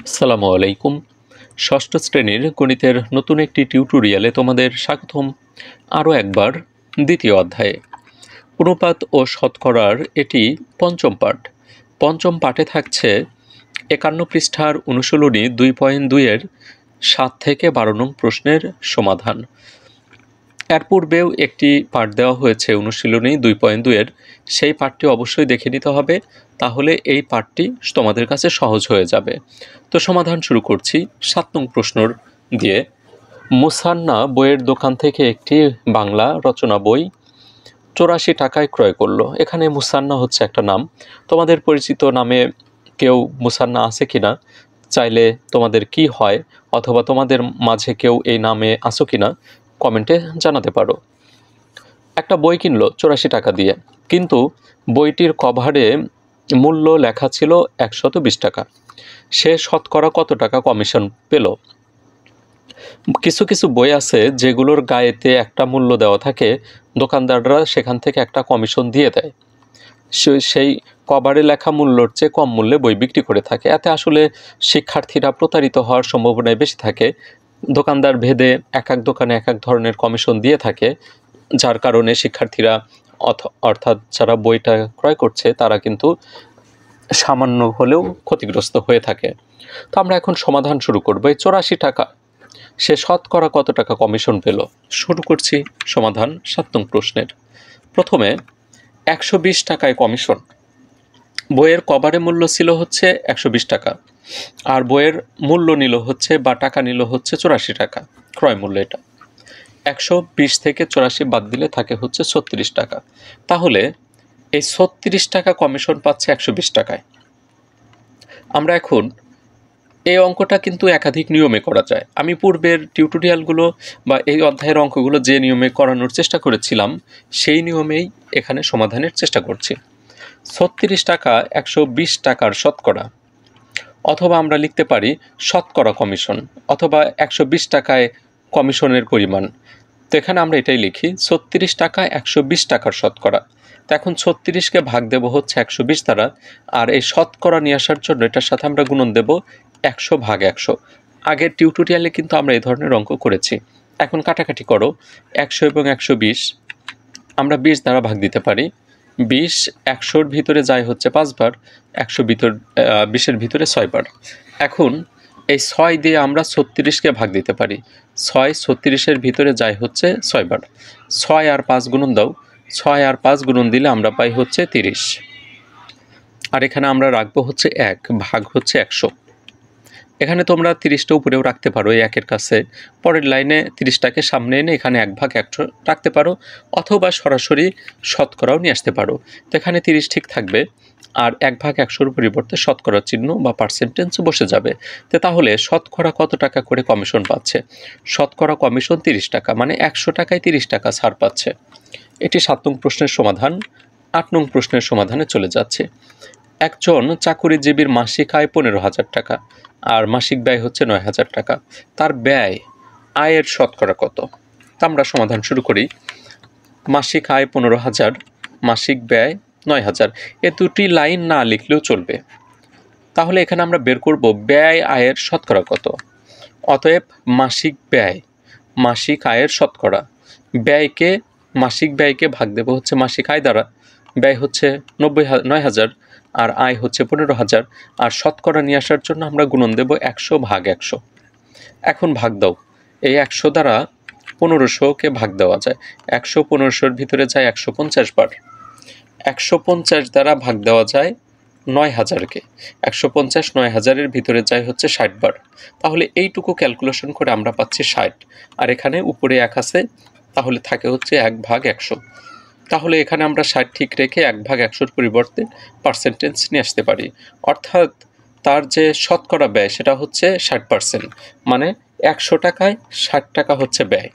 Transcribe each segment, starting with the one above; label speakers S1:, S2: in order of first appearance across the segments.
S1: আসসালামু আলাইকুম। ষষ্ঠ শ্রেণীর গণিতের নতুন একটি টিউটোরিয়ালে তোমাদের স্বাগতম। আরও একবার দ্বিতীয় অধ্যায়ে অনুপাত ও শতকরার এটি পঞ্চম পাঠ। পঞ্চম পাঠে থাকছে ৫১ পৃষ্ঠার অনুশীলনী ২.২-এর ৭ থেকে ১২ নং প্রশ্নের সমাধান। এর পূর্বেও একটি পাঠ দেওয়া হয়েছে অনুশীলনী ২.২-এর, সেই পাঠটি অবশ্যই দেখে নিতে হবে, তাহলে এই পাঠটি তোমাদের কাছে সহজ হয়ে যাবে। তো সমাধান শুরু করছি ৭ নং প্রশ্নর দিয়ে। মুসান্না বইয়ের দোকান থেকে একটি বাংলা রচনা বই ৮৪ টাকায় ক্রয় করলো। এখানে মুসান্না হচ্ছে একটা নাম। তোমাদের পরিচিত নামে কেউ মুসান্না আছে কিনা, চাইলে তোমাদের কি হয় অথবা তোমাদের মাঝে কেউ এই নামে আছো কিনা কমেন্টে জানাতে পারো। একটা বই কিনলো ৮৪ টাকা দিয়ে, কিন্তু বইটির কভারে মূল্য লেখা ছিল ১২০ টাকা। সে শতকরা কত টাকা কমিশন পেল? কিছু কিছু বই আছে যেগুলোর গায়েতে একটা মূল্য দেওয়া থাকে, দোকানদাররা সেখান থেকে একটা কমিশন দিয়ে দেয়। সেই কভারে লেখা মূল্যর চেয়ে কম মূল্যে বই বিক্রি করে থাকে। এতে আসলে শিক্ষার্থীরা প্রতারিত হওয়ার সম্ভাবনাই বেশি থাকে। দোকানদার ভেদে এক এক দোকানে এক এক ধরনের কমিশন দিয়ে থাকে, যার কারণে শিক্ষার্থীরা অর্থাৎ যারা বইটা ক্রয় করছে তারা কিন্তু সামান্য হলেও ক্ষতিগ্রস্ত হয়ে থাকে। তো আমরা এখন সমাধান শুরু করব। এই ৮৪ টাকা সে শতকরা কত টাকা কমিশন পেল? শুরু করছি সমাধান ৭ নং প্রশ্নের। প্রথমে ১২০ টাকায় কমিশন। বইয়ের কভারে মূল্য ছিল হচ্ছে ১২০ টাকা, আর বইয়ের মূল্য নিল হচ্ছে বা টাকা নিল হচ্ছে ৮৪ টাকা, ক্রয় মূল্য। এটা ১২০ থেকে ৮৪ বাদ দিলে থাকে হচ্ছে ৩৬ টাকা। তাহলে এই ৩৬ টাকা কমিশন পাচ্ছে ১২০ টাকায়। আমরা এখন এই অঙ্কটা কিন্তু একাধিক নিয়মে করা যায়। আমি পূর্বের টিউটোরিয়ালগুলো বা এই অধ্যায়ের অঙ্কগুলো যে নিয়মে করানোর চেষ্টা করেছিলাম, সেই নিয়মেই এখানে সমাধানের চেষ্টা করছি। ৩৬ টাকা ১২০ টাকার শতকরা, অথবা আমরা লিখতে পারি শতকরা কমিশন, অথবা ১২০ টাকায় কমিশনের পরিমাণ। তো এখানে আমরা এটাই লিখি ৩৬ টাকা ১২০ টাকার শতকরা। তো এখন ৩৬কে ভাগ দেব হচ্ছে ১২০ দ্বারা, আর এই শতকরা নিয়ে আসার জন্য এটার সাথে আমরা গুণন দেব ১০০ ভাগ ১০০। আগের টিউটোরিয়ালে কিন্তু আমরা এই ধরনের অঙ্ক করেছি। এখন কাটাকাটি করো, ১০০ এবং ১২০ আমরা ২০ দ্বারা ভাগ দিতে পারি। ২০ ১০০-র ভিতরে যায় হচ্ছে ৫ বার, ২০-এর ভিতরে ৬ বার। এখন এই ৬ দিয়ে আমরা ৩৬কে ভাগ দিতে পারি। ৬ ৩৬-এর ভিতরে যায় হচ্ছে ৬ বার। ৬ আর ৫ গুণন দাও, ৬ আর ৫ গুণন দিলে আমরা পাই হচ্ছে ৩০। আর এখানে আমরা রাখবো হচ্ছে ১ ভাগ হচ্ছে ১০০। এখানে তোমরা ৩০টা উপরেও রাখতে পারো এই একের কাছে, পরের লাইনে ৩০টাকে সামনে এনে এখানে ১ ভাগ ১০০ রাখতে পারো, অথবা সরাসরি শতকরাও নিয়ে আসতে পারো। তো এখানে ৩০ ঠিক থাকবে, আর ১ ভাগ ১০০-র পরিবর্তে শতকরা চিহ্ন বা পার্সেন্টেজ বসে যাবে। তো তাহলে শতকরা কত টাকা করে কমিশন পাচ্ছে? শতকরা কমিশন ৩০ টাকা, মানে ১০০ টাকায় ৩০ টাকা ছাড় পাচ্ছে। এটি ৭ নং প্রশ্নের সমাধান। ৮ নং প্রশ্নের সমাধানে চলে যাচ্ছে। একজন চাকুরিজীবীর মাসিক আয় ১৫,০০০ টাকা আর মাসিক ব্যয় হচ্ছে ৯,০০০ টাকা। তার ব্যয় আয়ের শতকরা কত? তা আমরা সমাধান শুরু করি। মাসিক আয় ১৫,০০০, মাসিক ব্যয় ৯,০০০। এ দুটি লাইন না লিখলেও চলবে। তাহলে এখানে আমরা বের করব ব্যয় আয়ের শতকরা কত। অতএব মাসিক ব্যয় মাসিক আয়ের শতকরা, মাসিক ব্যয়কে ভাগ দেব হচ্ছে মাসিক আয় দ্বারা। ব্যয় হচ্ছে ৯,০০০ আর আয় হচ্ছে ১৫,০০০, আর শতকরা নিয়ে আসার জন্য আমরা গুণন দেব ১০০ ভাগ ১০০। এখন ভাগ দাও, এই ১০০ দ্বারা ১৫০০কে ভাগ দেওয়া যায়। ১০০ ১৫০০-র ভিতরে যায় ১৫০ বার। ১৫০ দ্বারা ভাগ দেওয়া যায় ৯,০০০-কে। ১৫০ ৯,০০০-এর ভিতরে যায় হচ্ছে ৬০ বার। তাহলে এইটুকু ক্যালকুলেশন করে আমরা পাচ্ছি ৬০, আর এখানে উপরে ১ আছে, তাহলে থাকে হচ্ছে ১ ভাগ ১০০। তাহলে এখানে আমরা ৬০ ঠিক রেখে ১ ভাগ ১০০-র পরিবর্তে পার্সেন্টেজ নিয়ে আসতে পারি। অর্থাৎ তার যে শতকরা ব্যয় সেটা হচ্ছে ৬০%, মানে ১০০ টাকায় ৬০ টাকা হচ্ছে ব্যয়।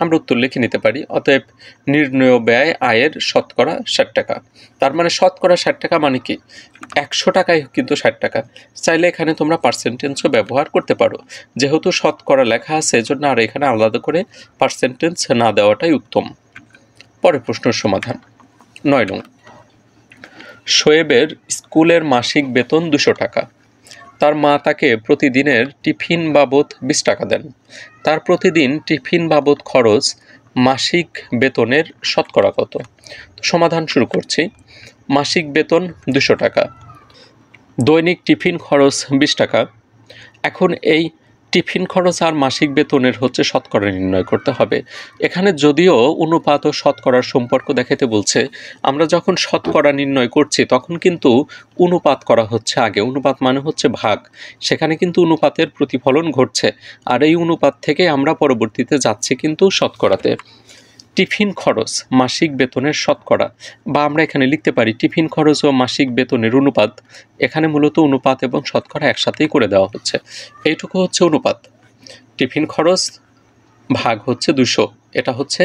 S1: আমরা উত্তর লিখে নিতে পারি। অতএব নির্ণেয় ব্যয় আয়ের শতকরা ৬০ টাকা। তার মানে শতকরা ৬০ টাকা মানে কি ১০০ টাকায় কিন্তু ৬০ টাকা। চাইলে এখানে তোমরা পার্সেন্টেজও ব্যবহার করতে পারো, যেহেতু শতকরা লেখা আছে এজন্য আর এখানে আলাদা করে পার্সেন্টেজ না দেওয়াটাই উত্তম। পরের প্রশ্নের সমাধান ৯ নং। শোয়েবের স্কুলের মাসিক বেতন ২০০ টাকা, তার মা তাকে প্রতিদিনের টিফিন বাবদ 20 টাকা দেন। তার প্রতিদিন টিফিন বাবদ খরচ মাসিক বেতনের শতকরা কত? সমাধান শুরু করছি। মাসিক বেতন 200 টাকা, দৈনিক টিফিন খরচ 20 টাকা। এখন এই টিফিন খরচ আর মাসিক বেতনের হচ্ছে শতকরা নির্ণয় করতে হবে। এখানে যদিও অনুপাত ও শতকরার সম্পর্ক দেখাতে বলছে, আমরা যখন শতকরা নির্ণয় করছি তখন কিন্তু অনুপাত করা হচ্ছে আগে। অনুপাত মানে হচ্ছে ভাগ, সেখানে কিন্তু অনুপাতের প্রতিফলন ঘটছে, আর এই অনুপাত থেকে আমরা পরবর্তীতে যাচ্ছি কিন্তু শতকরাতে। টিফিন খরচ মাসিক বেতনের শতকরা, বা আমরা এখানে লিখতে পারি টিফিন খরচ ও মাসিক বেতনের অনুপাত। এখানে মূলত অনুপাত এবং শতকরা একসাথেই করে দেওয়া হচ্ছে। এইটুকু হচ্ছে অনুপাত। টিফিন খরচ ভাগ হচ্ছে 200, এটা হচ্ছে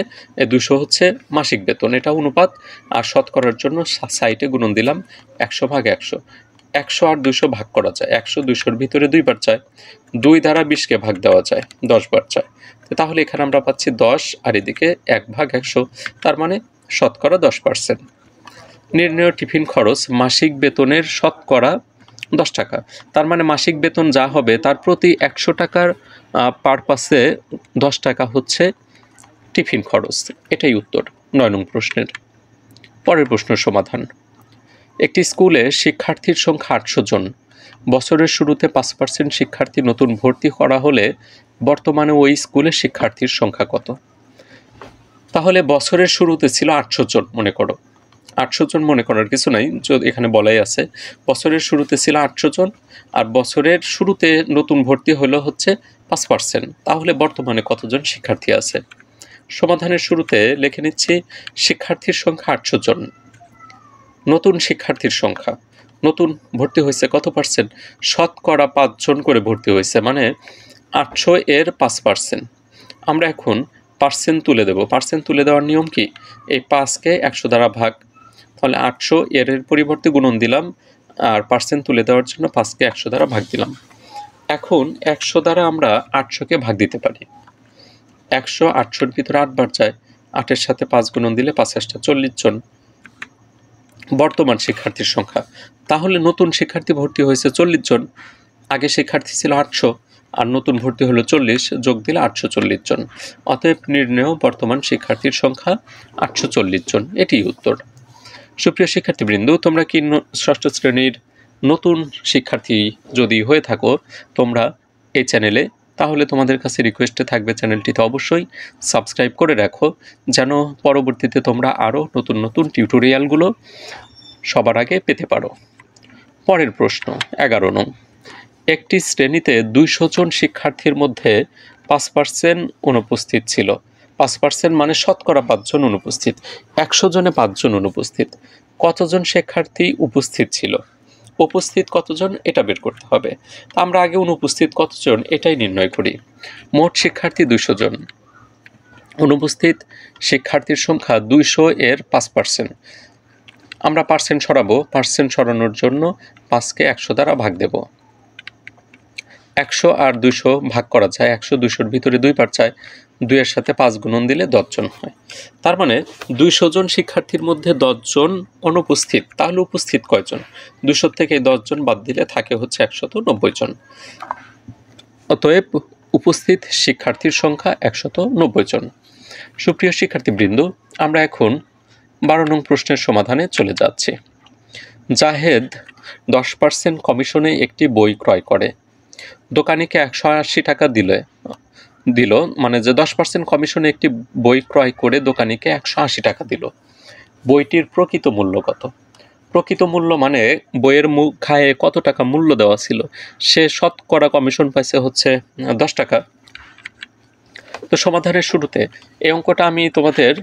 S1: 200 হচ্ছে মাসিক বেতন, এটা অনুপাত। আর শতকরার জন্য সাইডে গুণন দিলাম 100 ভাগ 100। 100 আর 200 ভাগ করা যায়, 100 200-র ভিতরে 2 বার যায়, 2 দ্বারা 20-কে ভাগ দেওয়া যায়, 10 বার যায়। তাহলে এখানে আমরা পাচ্ছি 10 আর এদিকে 1 ভাগ 100, তার মানে শতকরা 10%। নির্ণেয় টিফিন খরচ মাসিক বেতনের শতকরা 10 টাকা, তার মানে মাসিক বেতন যা হবে তার প্রতি 100 টাকার পারপাসে 10 টাকা হচ্ছে টিফিন খরচ। এটাই উত্তর 9 নং প্রশ্নের। পরের প্রশ্নের সমাধান। একটি স্কুলে শিক্ষার্থীর সংখ্যা 800 জন। বছরের শুরুতে 5% শিক্ষার্থী নতুন ভর্তি করা হলে বর্তমানে ওই স্কুলের শিক্ষার্থীর সংখ্যা কত? তাহলে বছরের শুরুতে ছিল 800 জন, মনে করো 800 জন, মনে করার কিছু নাই, এখানে বলাই আছে বছরের শুরুতে ছিল 800 জন, আর বছরের শুরুতে নতুন ভর্তি হলো হচ্ছে 5%। তাহলে বর্তমানে কতজন শিক্ষার্থী আছে? সমাধানের শুরুতে লিখে নিচ্ছি শিক্ষার্থীর সংখ্যা 800 জন। নতুন শিক্ষার্থীর সংখ্যা, নতুন ভর্তি হয়েছে কত পার্সেন্ট? শতকরা 5 জন করে ভর্তি হয়েছে, মানে 800 এর 5%। আমরা এখন পার্সেন্ট তুলে দেব। পার্সেন্ট তুলে দেওয়ার নিয়ম কি? এই 5কে 100 দ্বারা ভাগ, তাহলে 800 এর পরিবর্তে গুণন দিলাম, আর পার্সেন্ট তুলে দেওয়ার জন্য 5কে 100 দ্বারা ভাগ দিলাম। এখন 100 দ্বারা আমরা 800-কে ভাগ দিতে পারি। 100 800-র ভিতরে 8 বার যায়, 8-এর সাথে 5 গুণন দিলে 5-8 40 জন বর্তমান শিক্ষার্থীর সংখ্যা। তাহলে নতুন শিক্ষার্থী ভর্তি হয়েছে 40 জন, আগে শিক্ষার্থী ছিল 800 আর নতুন ভর্তি হলো 40, যোগ দিলে 840 জন। অতএব নির্ণেয় বর্তমান শিক্ষার্থীর সংখ্যা 840 জন। এটি উত্তর। সুপ্রিয় শিক্ষার্থীবৃন্দ, তোমরা কি ষষ্ঠ শ্রেণীর নতুন শিক্ষার্থী যদি হয়ে থাকো তোমরা এই চ্যানেলে, তাহলে তোমাদের কাছে রিকোয়েস্টে থাকবে চ্যানেলটিতে অবশ্যই সাবস্ক্রাইব করে রাখো, যেন পরবর্তীতে তোমরা আরও নতুন নতুন টিউটোরিয়ালগুলো সবার আগে পেতে পারো। পরের প্রশ্ন 11 নং। একটি শ্রেণীতে 200 জন শিক্ষার্থীর মধ্যে 5% অনুপস্থিত ছিল। 5% মানে শতকরা 5 জন অনুপস্থিত। 100 জনে 5 জন অনুপস্থিত। কতজন শিক্ষার্থী উপস্থিত ছিল? উপস্থিত কতজন এটা বের করতে হবে। আমরা আগে অনুপস্থিত কতজন এটাই নির্ণয় করি। মোট শিক্ষার্থী 200 জন, অনুপস্থিত শিক্ষার্থীর সংখ্যা 200 এর 5%। আমরা পার্সেন্ট সরাবো। পার্সেন্ট সরানোর জন্য 5কে 100 দ্বারা ভাগ দেব। 100 আর 200 ভাগ করা যায়, 100 200-র ভিতরে 2 বার যায়, 2-এর সাথে 5 গুণন দিলে 10 জন হয়। তার মানে 200 জন শিক্ষার্থীর মধ্যে 10 জন অনুপস্থিত। তাহলে উপস্থিত কয়জন? 200 থেকে 10 জন বাদ দিলে থাকে হচ্ছে 190 জন। অতএব উপস্থিত শিক্ষার্থীর সংখ্যা 190 জন। সুপ্রিয় শিক্ষার্থীবৃন্দ, আমরা এখন 12 নং প্রশ্নের সমাধানে চলে যাচ্ছি। জাহেদ 10% কমিশনে একটি বই ক্রয় করে। দোকানিকে 180 টাকা দিল, মানে যে 10% কমিশনে একটি বই ক্রয় করে দোকানিকে 180 টাকা দিল। বইটির প্রকৃত মূল্য কত? প্রকৃত মূল্য মানে বইয়ের মুখায় কত টাকা মূল্য দেওয়া ছিল, সে শতকরা কমিশন পাইছে হচ্ছে 10 টাকা। তো সমাধানের শুরুতে এই অঙ্কটা আমি তোমাদের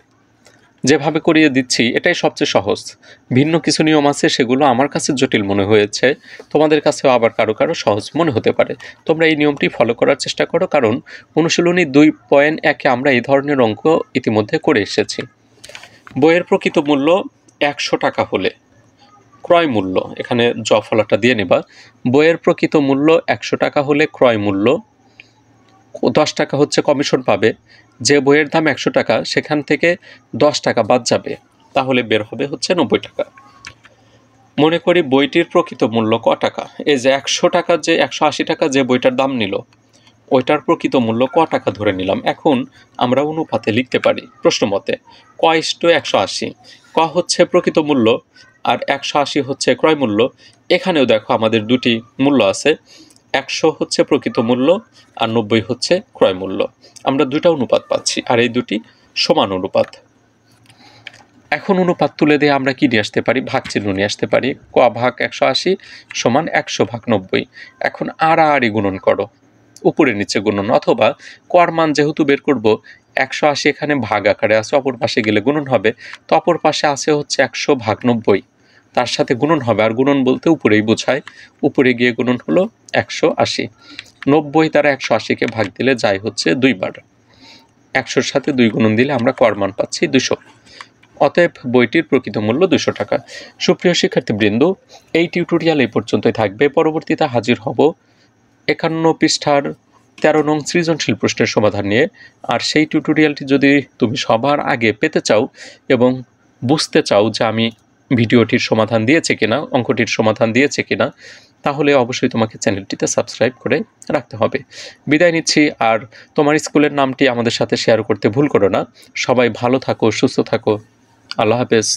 S1: যেভাবে করিয়ে দিচ্ছি এটাই সবচেয়ে সহজ। ভিন্ন কিছু নিয়ম আছে, সেগুলো আমার কাছে জটিল মনে হয়েছে, তোমাদের কাছেও আবার কারো কারো সহজ মনে হতে পারে। তোমরা এই নিয়মটি ফলো করার চেষ্টা করো, কারণ অনুশীলনী 2.1-এ আমরা এই ধরনের অঙ্ক ইতিমধ্যে করে এসেছি। বইয়ের প্রকৃত মূল্য 100 টাকা হলে ক্রয় মূল্য, এখানে ফলাটা দিয়ে নেবা, বইয়ের প্রকৃত মূল্য 100 টাকা হলে ক্রয় মূল্য 10 টাকা হচ্ছে কমিশন পাবে। যে বইয়ের দাম 100 টাকা সেখান থেকে 10 টাকা বাদ যাবে, তাহলে বের হবে হচ্ছে 90 টাকা। মনে করি বইটির প্রকৃত মূল্য ক টাকা। এই যে 100 টাকা, যে 180 টাকা যে বইটার দাম নিল, ওইটার প্রকৃত মূল্য ক টাকা ধরে নিলাম। এখন আমরা অনুপাতে লিখতে পারি প্রশ্ন মতে ক/180। ক হচ্ছে প্রকৃত মূল্য আর 180 হচ্ছে ক্রয় মূল্য। এখানেও দেখো আমাদের দুটি মূল্য আছে, 100 হচ্ছে প্রকৃত মূল্য আর 90 হচ্ছে ক্রয় মূল্য। আমরা দুটা অনুপাত পাচ্ছি আর এই দুটি সমান অনুপাত। এখন অনুপাত তুলে দিয়ে আমরা কি নিয়ে আসতে পারি? ভাগ চিহ্ন নিয়ে আসতে পারি। ক ভাগ 180 সমান 100 ভাগ 90। এখন আড়াআড়ি গুণন করো, উপরে নিচে গুণন, অথবা কর মান যেহেতু বের করব, 180 এখানে ভাগ আকারে আছে, অপর পাশে গেলে গুণন হবে, তো অপর পাশে আছে হচ্ছে 100 ভাগ 90, তার সাথে গুণন হবে। আর গুণন বলতে উপরেই বোঝায়, উপরে গিয়ে গুণন হলো 180। 90 দ্বারা 180কে ভাগ দিলে যায় হচ্ছে 2 বার, 100-র সাথে 2 গুণন দিলে আমরা কর মান পাচ্ছি 200। অতএব বইটির প্রকৃত মূল্য 200 টাকা। সুপ্রিয় শিক্ষার্থীবৃন্দ, এই টিউটোরিয়াল এই পর্যন্তই থাকবে। পরবর্তীতে হাজির হব 51 পৃষ্ঠার 13 নং সৃজনশীল প্রশ্নের সমাধান নিয়ে। আর সেই টিউটোরিয়ালটি যদি তুমি সবার আগে পেতে চাও এবং বুঝতে চাও যে আমি ভিডিওটির সমাধান দিয়েছে কিনা, অঙ্কটির সমাধান দিয়েছে কিনা, তাহলে অবশ্যই তোমাকে চ্যানেলটিতে সাবস্ক্রাইব করে রাখতে হবে। বিদায় নিচ্ছি, আর তোমার স্কুলের নামটি আমাদের সাথে শেয়ার করতে ভুল করো না। সবাই ভালো থাকো, সুস্থ থাকো। আল্লাহ হাফেজ।